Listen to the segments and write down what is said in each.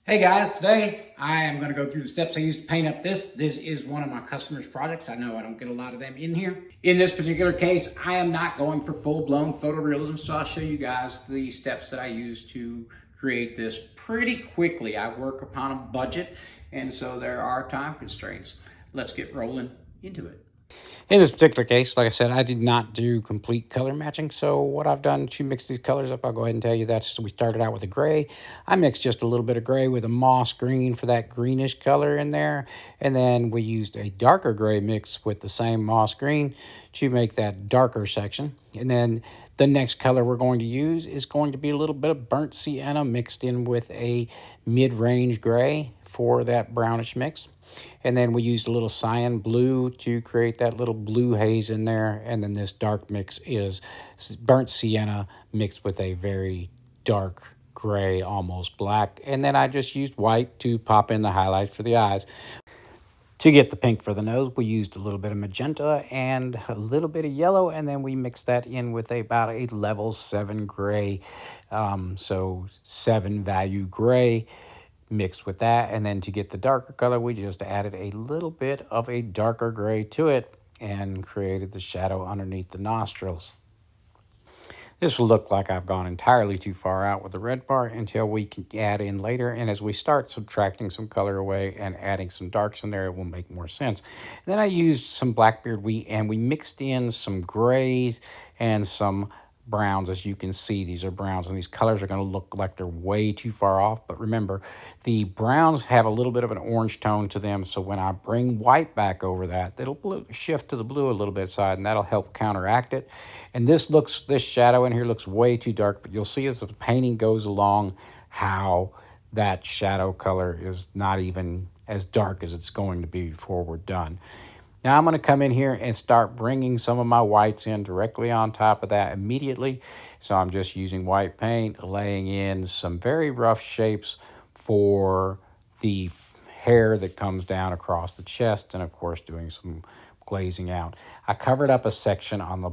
Hey guys, today I am going to go through the steps I used to paint up this. This is one of my customers' projects. I know I don't get a lot of them in here. In this particular case, I am not going for full-blown photorealism, so I'll show you guys the steps that I used to create this pretty quickly. I work upon a budget, and so there are time constraints. Let's get rolling into it. In this particular case, like I said, I did not do complete color matching. So what I've done to mix these colors up, I'll go ahead and tell you that. So we started out with a gray. I mixed just a little bit of gray with a moss green for that greenish color in there. And then we used a darker gray mix with the same moss green to make that darker section. And then the next color we're going to use is going to be a little bit of burnt sienna mixed in with a mid-range gray for that brownish mix. And then we used a little cyan blue to create that little blue haze in there. And then this dark mix is burnt sienna mixed with a very dark gray, almost black. And then I just used white to pop in the highlights for the eyes. To get the pink for the nose, we used a little bit of magenta and a little bit of yellow, and then we mixed that in with about a level 7 gray, so 7 value gray mixed with that. And then to get the darker color, we just added a little bit of a darker gray to it and created the shadow underneath the nostrils. This will look like I've gone entirely too far out with the red part until we can add in later. And as we start subtracting some color away and adding some darks in there, it will make more sense. And then I used some Blackbeard wheat and we mixed in some grays and some browns. As you can see, these are browns and these colors are going to look like they're way too far off. But remember, the browns have a little bit of an orange tone to them. So when I bring white back over that, it'll shift to the blue a little bit side, and that'll help counteract it. And this shadow in here looks way too dark, but you'll see as the painting goes along how that shadow color is not even as dark as it's going to be before we're done. Now I'm going to come in here and start bringing some of my whites in directly on top of that immediately. So I'm just using white paint, laying in some very rough shapes for the hair that comes down across the chest, and of course doing some glazing out. I covered up a section on the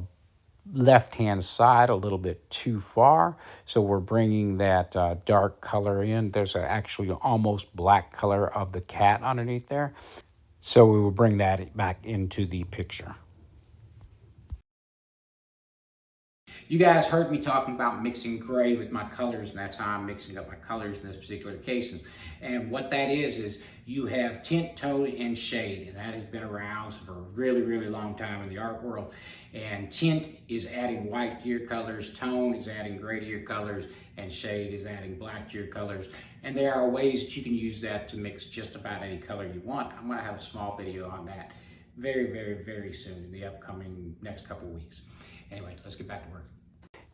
left-hand side a little bit too far, so we're bringing that dark color in. There's actually almost black color of the cat underneath there. So we will bring that back into the picture. You guys heard me talking about mixing gray with my colors, and that's how I'm mixing up my colors in this particular case. And what that is you have tint, tone, and shade, and that has been around for a really, really long time in the art world. And tint is adding white to your colors, tone is adding gray to your colors, and shade is adding black to your colors. And there are ways that you can use that to mix just about any color you want. I'm going to have a small video on that very, very, very soon in the upcoming next couple weeks. Anyway, let's get back to work.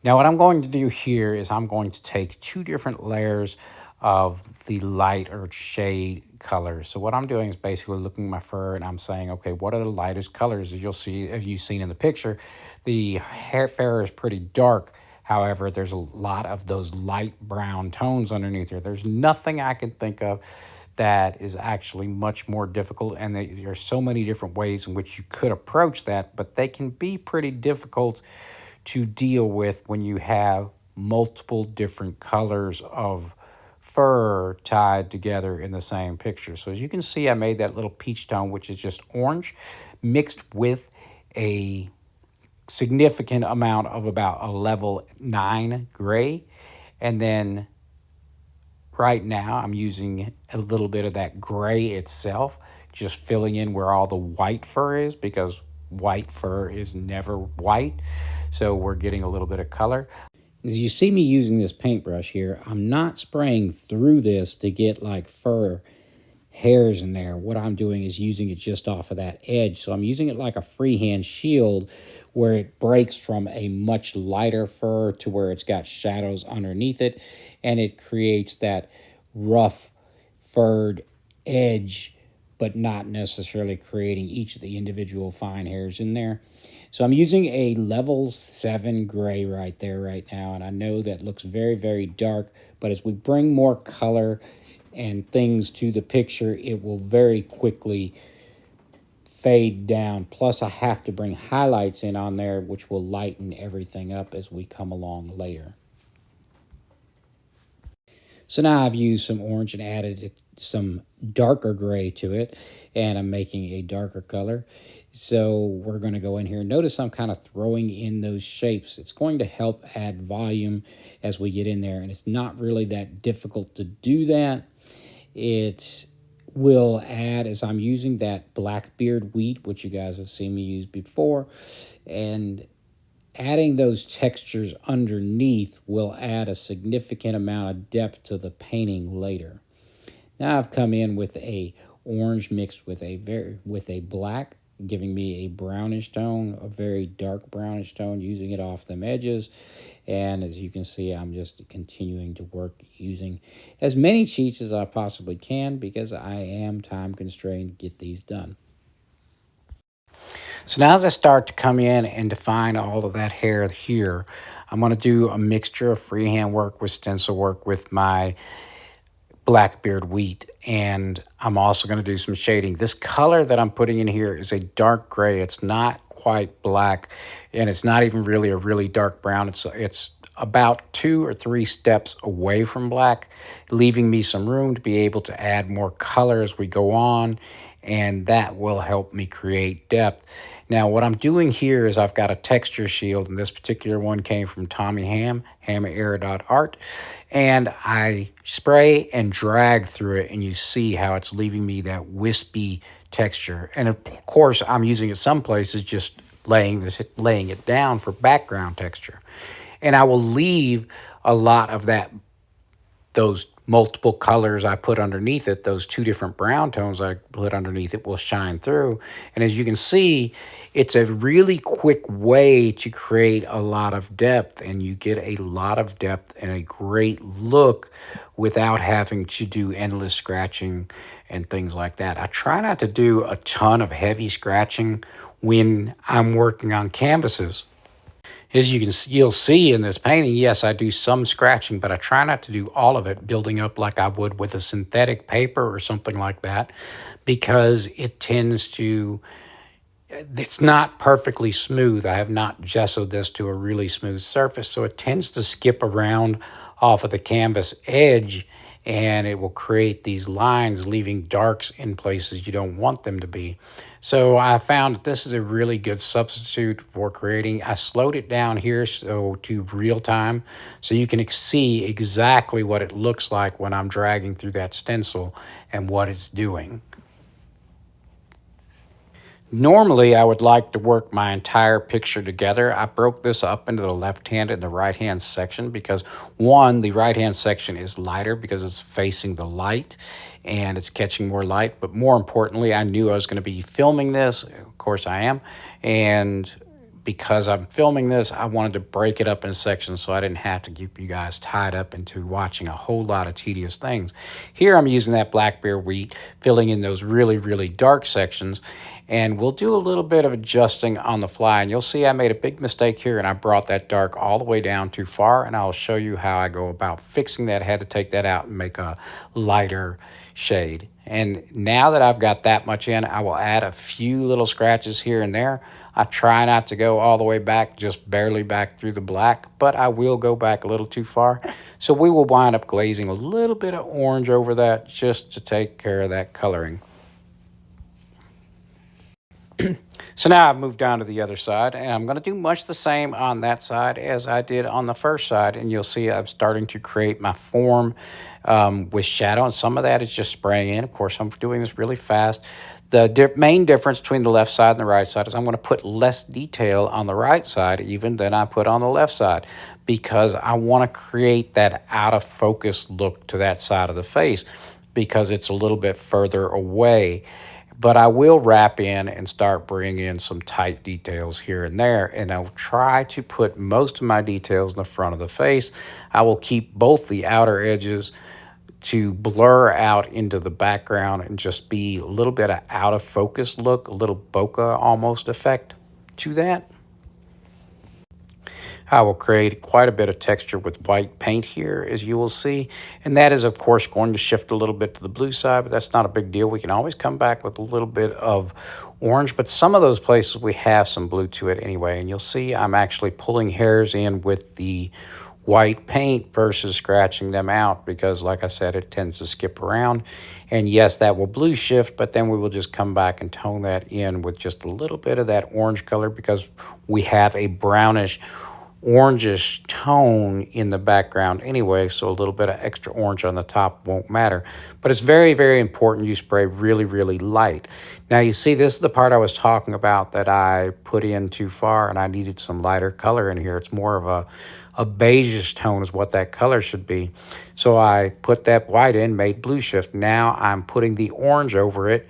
Now what I'm going to do here is I'm going to take 2 different layers of the light or shade colors. So what I'm doing is basically looking at my fur and I'm saying, okay, what are the lightest colors? As you've seen in the picture, the fur is pretty dark. However, there's a lot of those light brown tones underneath here. There's nothing I can think of that is actually much more difficult, and there's so many different ways in which you could approach that, but they can be pretty difficult to deal with when you have multiple different colors of fur tied together in the same picture. So as you can see, I made that little peach tone, which is just orange, mixed with a significant amount of about a level 9 gray. And then right now I'm using a little bit of that gray itself, just filling in where all the white fur is, because white fur is never white. So we're getting a little bit of color. As you see me using this paintbrush here, I'm not spraying through this to get like fur hairs in there. What I'm doing is using it just off of that edge. So I'm using it like a freehand shield where it breaks from a much lighter fur to where it's got shadows underneath it, and it creates that rough furred edge, but not necessarily creating each of the individual fine hairs in there. So I'm using a level 7 gray right there right now, and I know that looks very, very dark, but as we bring more color and things to the picture, it will very quickly fade down. Plus I have to bring highlights in on there, which will lighten everything up as we come along later. So now I've used some orange and added some darker gray to it, and I'm making a darker color. So we're going to go in here. Notice I'm kind of throwing in those shapes. It's going to help add volume as we get in there, and it's not really that difficult to do that. It will add, as I'm using that Blackbeard wheat, which you guys have seen me use before, and adding those textures underneath will add a significant amount of depth to the painting later. Now I've come in with a orange mixed with a black, giving me a brownish tone, a very dark brownish tone, using it off them edges. And as you can see, I'm just continuing to work using as many cheats as I possibly can because I am time constrained to get these done. So now as I start to come in and define all of that hair here, I'm going to do a mixture of freehand work with stencil work with my Blackbeard wheat, and I'm also going to do some shading. This color that I'm putting in here is a dark gray. It's not quite black, and it's not even really a really dark brown. It's about 2 or 3 steps away from black, leaving me some room to be able to add more color as we go on, and that will help me create depth. Now, what I'm doing here is I've got a texture shield, and this particular one came from Tommy Hammer.art, and I spray and drag through it, and you see how it's leaving me that wispy texture. And of course, I'm using it some places just laying it down for background texture. And I will leave a lot of those multiple colors I put underneath it, those 2 different brown tones I put underneath it will shine through. And as you can see, it's a really quick way to create a lot of depth, and you get a lot of depth and a great look without having to do endless scratching and things like that. I try not to do a ton of heavy scratching when I'm working on canvases. As you'll see in this painting, yes, I do some scratching, but I try not to do all of it, building up like I would with a synthetic paper or something like that, because it's not perfectly smooth. I have not gessoed this to a really smooth surface, so it tends to skip around off of the canvas edge, and it will create these lines, leaving darks in places you don't want them to be. So I found that this is a really good substitute for creating. I slowed it down here to real time, so you can see exactly what it looks like when I'm dragging through that stencil and what it's doing. Normally, I would like to work my entire picture together. I broke this up into the left-hand and the right-hand section because, one, the right-hand section is lighter because it's facing the light and it's catching more light. But more importantly, I knew I was going to be filming this. Of course, I am. And because I'm filming this, I wanted to break it up in sections so I didn't have to keep you guys tied up into watching a whole lot of tedious things. Here I'm using that Blackbeard wheat, filling in those really, really dark sections, and we'll do a little bit of adjusting on the fly. And you'll see I made a big mistake here, and I brought that dark all the way down too far, and I'll show you how I go about fixing that. I had to take that out and make a lighter shade. And now that I've got that much in, I will add a few little scratches here and there. I try not to go all the way back, just barely back through the black, but I will go back a little too far. So we will wind up glazing a little bit of orange over that just to take care of that coloring. So now I've moved down to the other side, and I'm going to do much the same on that side as I did on the first side, and you'll see I'm starting to create my form with shadow, and some of that is just spraying in. Of course, I'm doing this really fast. The main difference between the left side and the right side is I'm going to put less detail on the right side even than I put on the left side, because I want to create that out of focus look to that side of the face because it's a little bit further away. But I will wrap in and start bringing in some tight details here and there, and I'll try to put most of my details in the front of the face. I will keep both the outer edges to blur out into the background and just be a little bit of out of focus look, a little bokeh almost effect to that. I will create quite a bit of texture with white paint here, as you will see. And that is, of course, going to shift a little bit to the blue side, but that's not a big deal. We can always come back with a little bit of orange, but some of those places we have some blue to it anyway. And you'll see I'm actually pulling hairs in with the white paint versus scratching them out, because like I said, it tends to skip around. And yes, that will blue shift, but then we will just come back and tone that in with just a little bit of that orange color, because we have a brownish orangish tone in the background anyway, so a little bit of extra orange on the top won't matter. But it's very, very important you spray really, really light. Now you see, this is the part I was talking about that I put in too far, and I needed some lighter color in here. It's more of a beigeish tone is what that color should be. So I put that white in, made blue shift. Now I'm putting the orange over it,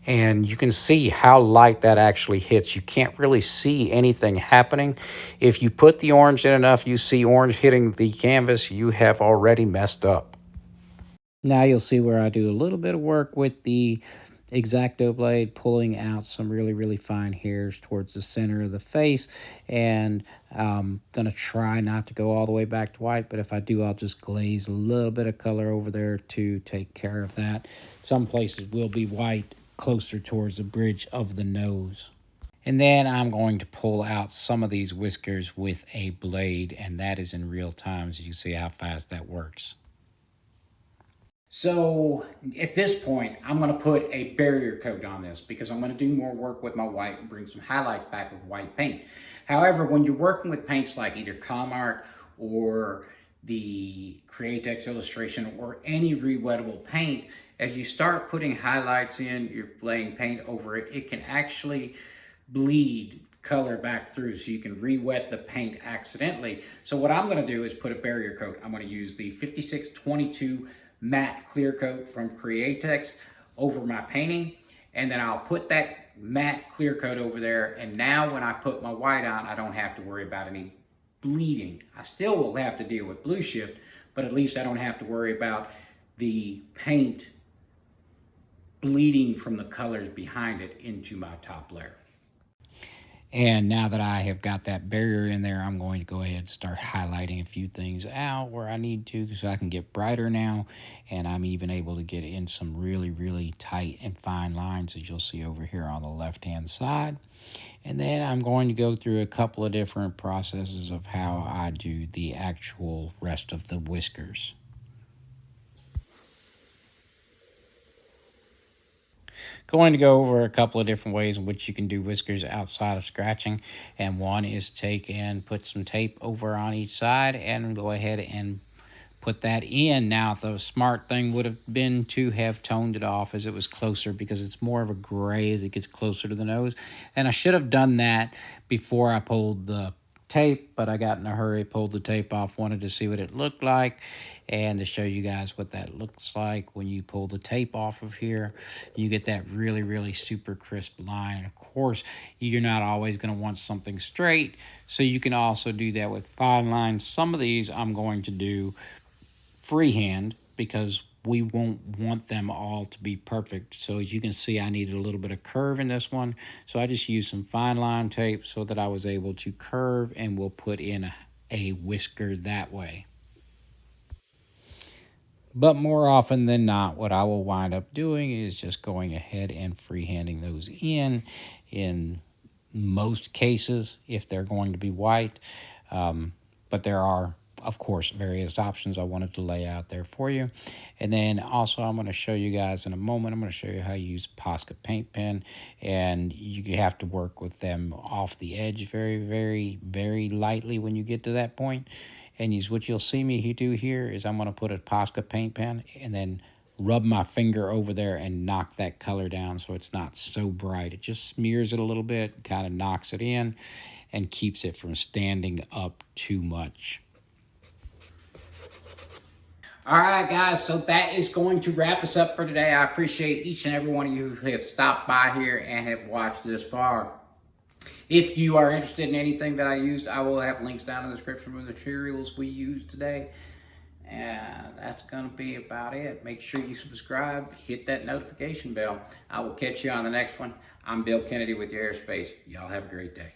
and you can see how light that actually hits. You can't really see anything happening. If you put the orange in enough, you see orange hitting the canvas, you have already messed up. Now you'll see where I do a little bit of work with the X-Acto blade, pulling out some really, really fine hairs towards the center of the face. And I'm going to try not to go all the way back to white, but if I do, I'll just glaze a little bit of color over there to take care of that. Some places will be white closer towards the bridge of the nose. And then I'm going to pull out some of these whiskers with a blade, and that is in real time, so you can see how fast that works. So at this point, I'm going to put a barrier coat on this because I'm going to do more work with my white and bring some highlights back with white paint. However, when you're working with paints like either Comart or the Createx illustration or any rewettable paint, as you start putting highlights in, you're laying paint over it, it can actually bleed color back through, so you can re-wet the paint accidentally. So what I'm going to do is put a barrier coat. I'm going to use the 5622 matte clear coat from Createx over my painting, and then I'll put that matte clear coat over there, and now when I put my white on, I don't have to worry about any bleeding. I still will have to deal with blue shift, but at least I don't have to worry about the paint bleeding from the colors behind it into my top layer. And now that I have got that barrier in there, I'm going to go ahead and start highlighting a few things out where I need to, so I can get brighter now. And I'm even able to get in some really, really tight and fine lines, as you'll see over here on the left-hand side. And then I'm going to go through a couple of different processes of how I do the actual rest of the whiskers. Going to go over a couple of different ways in which you can do whiskers outside of scratching, and one is take and put some tape over on each side and go ahead and put that in. Now the smart thing would have been to have toned it off as it was closer, because it's more of a gray as it gets closer to the nose, and I should have done that before I pulled the tape, but I got in a hurry, pulled the tape off, wanted to see what it looked like, and to show you guys what that looks like when you pull the tape off of here. You get that really, really super crisp line. And of course, you're not always going to want something straight, so you can also do that with fine lines. Some of these I'm going to do freehand because we won't want them all to be perfect. So as you can see, I needed a little bit of curve in this one, so I just used some fine line tape so that I was able to curve, and we'll put in a whisker that way. But more often than not, what I will wind up doing is just going ahead and freehanding those in most cases if they're going to be white. But there are, of course, various options I wanted to lay out there for you. And then also I'm going to show you guys in a moment, I'm going to show you how you use Posca paint pen, and you have to work with them off the edge very, very, very lightly when you get to that point. And what you'll see me do here is I'm going to put a Posca paint pen and then rub my finger over there and knock that color down so it's not so bright. It just smears it a little bit, kind of knocks it in, and keeps it from standing up too much. All right, guys, so that is going to wrap us up for today. I appreciate each and every one of you who have stopped by here and have watched this far. If you are interested in anything that I used, I will have links down in the description for the materials we used today. And that's going to be about it. Make sure you subscribe, hit that notification bell. I will catch you on the next one. I'm Bill Kennedy with your Airspace. Y'all have a great day.